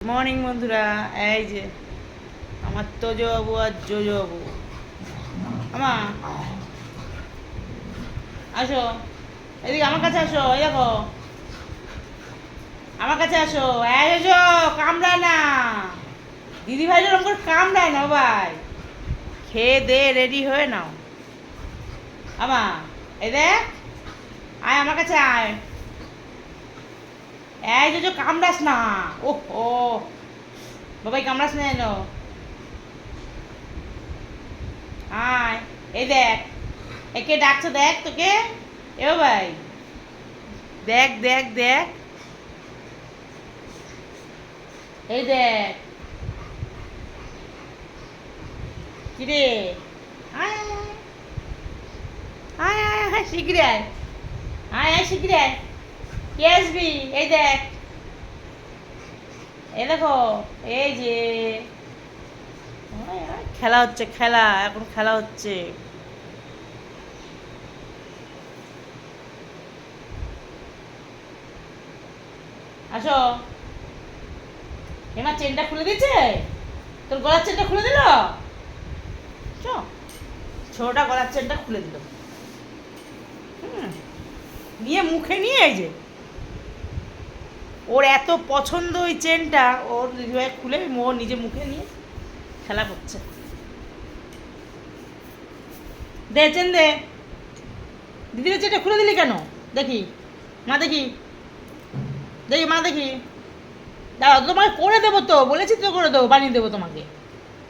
Morning বন্ধুরা, এই যে আমার তোজো বাবু আর জোজো বাবু। আমা আসো, এদিকে আমার কাছে আসো। এই দেখো, আমার কাছে আসো। এই এসো, কামড়ায় না দিদি ভাই, ওরকম করে কামড়ায় না ভাই। খেয়ে দে রেডি হয়ে নাও। আমা এই দেখ, আয় আমার কাছে আয়। এই যে কামড়াস না। ও ও বাবাই, কামড়াস না এনো। আয়, এই দেখ, একে ডাকছো, দেখ তোকে। এ ভাই, দেখ দেখ দেখ, এই দেখ। কিরে, আয় আয় আয় আয়, শিগগিরি আয়। আয় আয়, শিগগিরি আয়। কে আসবি? এই দেখ, এই দেখো, এই যে আয়, আয়, খেলা হচ্ছে, খেলা এখন খেলা হচ্ছে। আসো। এমা চেনটা খুলে দিচ্ছে, তোর গলার চেনটা খুলে দিল। চ, ছোটটা গলার চেনটা খুলে দিল। নিয়ে মুখে নিয়ে, এই যে ওর এত পছন্দ ওই চেনটা, ওর দিদিভাই খুলে ওর নিজে মুখে নিয়ে খেলা করছে। দে চেন দে, দিদির চেনটা খুলে দিলি কেন? দেখি মা, দেখি দেখি মা, দেখি। দাঁড়াও, তোমাকে করে দেবো তো, বলেছি তো করে দেবো, বানিয়ে দেবো তোমাকে।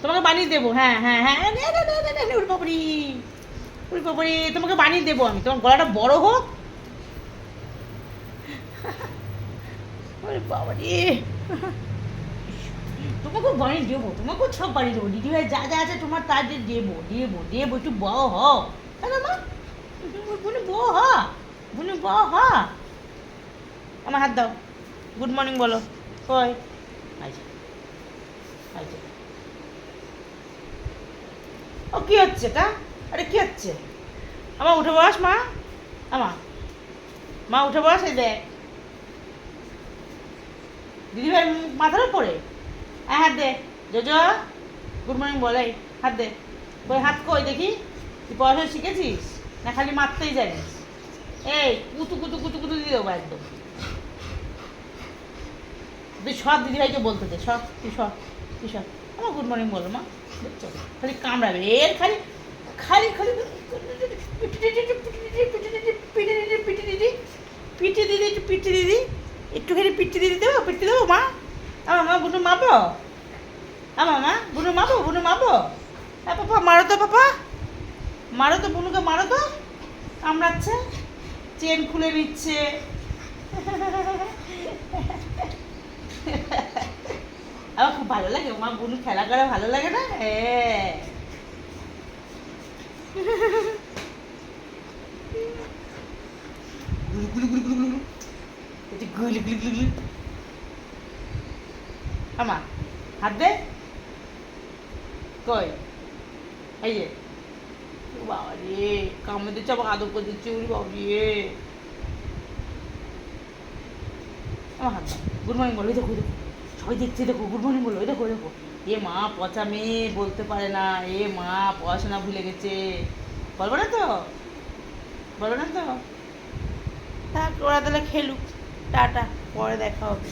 তোমাকে বানিয়ে দেবো, হ্যাঁ হ্যাঁ হ্যাঁ, উড়ি পাপড়ি, উড়ি পাপড়ি, তোমাকে বানিয়ে দেবো আমি। তোমার গলাটা বড় হোক। ওরে বাবা রে, তোমাকে বানিয়ে দেবো, তোমাকেও সব বানিয়ে দেবো। দিদিভাই যা যা আছে তোমার, তা দিয়ে দেবো দেবো দেবো। একটু বড় হও, তাই না মা? বুনে বড় হ, বুনে বড় হ। আমার হাত দাও, গুড মর্নিং বলো। কই, আচ্ছা আচ্ছা। ও কি হচ্ছে এটা? আরে কি হচ্ছে? আমার উঠে বস মা, আমা মা উঠে বস। এই দেখ, দিদিভাই মাথার উপরে। হ্যাঁ, হাত দে। জোজো গুড মর্নিং বলে, হাত দে। কই হাত, কই দেখি। তুই পড়াশোনা শিখেছিস না খালি মারতেই জানিস? এই কুতু কুতু কুতু কুতু দিয়ে দেবো একদম। তুই সব দিদিভাইকে বলতে দে, সব তুই সব, তুই সব। আমার গুড মর্নিং বলো মা, দেখছো খালি কামড়াবে এর, খালি খালি খালি পিটি দিদি, একটু পিটি দিদি, একটুখানি পিটি দিদি দেবো, পিটি দেবো মা। আমার মা বুনু মাপো, আমার মা বুনু মাপো, বুনু মাপো। হ্যাঁ পাপা, মারো তো পাপা, মারো তো বুনুকে, মারো তো। কামড়াচ্ছে, চেন খুলে নিচ্ছে। আমার খুব ভালো লাগে, মা বুনু খেলা করে, ভালো লাগে না? হ্যাঁ। গুলু গুলু গুলু গুলু গুলু, গুলু গুলু গুলু গুলু। আমা হাত দে, কই, এই যে বাবা রে, কামড়ে দিচ্ছে, আবার আদর করে দিচ্ছে। উড়ি বাবা রে, আমার হাত দাও। গুড মর্নিং বলো, দেখো দেখো, সবাই দেখছে, দেখো গুড মর্নিং বলো, দেখো দেখো। এ মা পচা মেয়ে, বলতে পারে না। এ মা পড়াশোনা ভুলে গেছে। বলবো না তো, বলবো না তো। থাক, ওরা তাহলে খেলুক। টাটা, পরে দেখা হবে।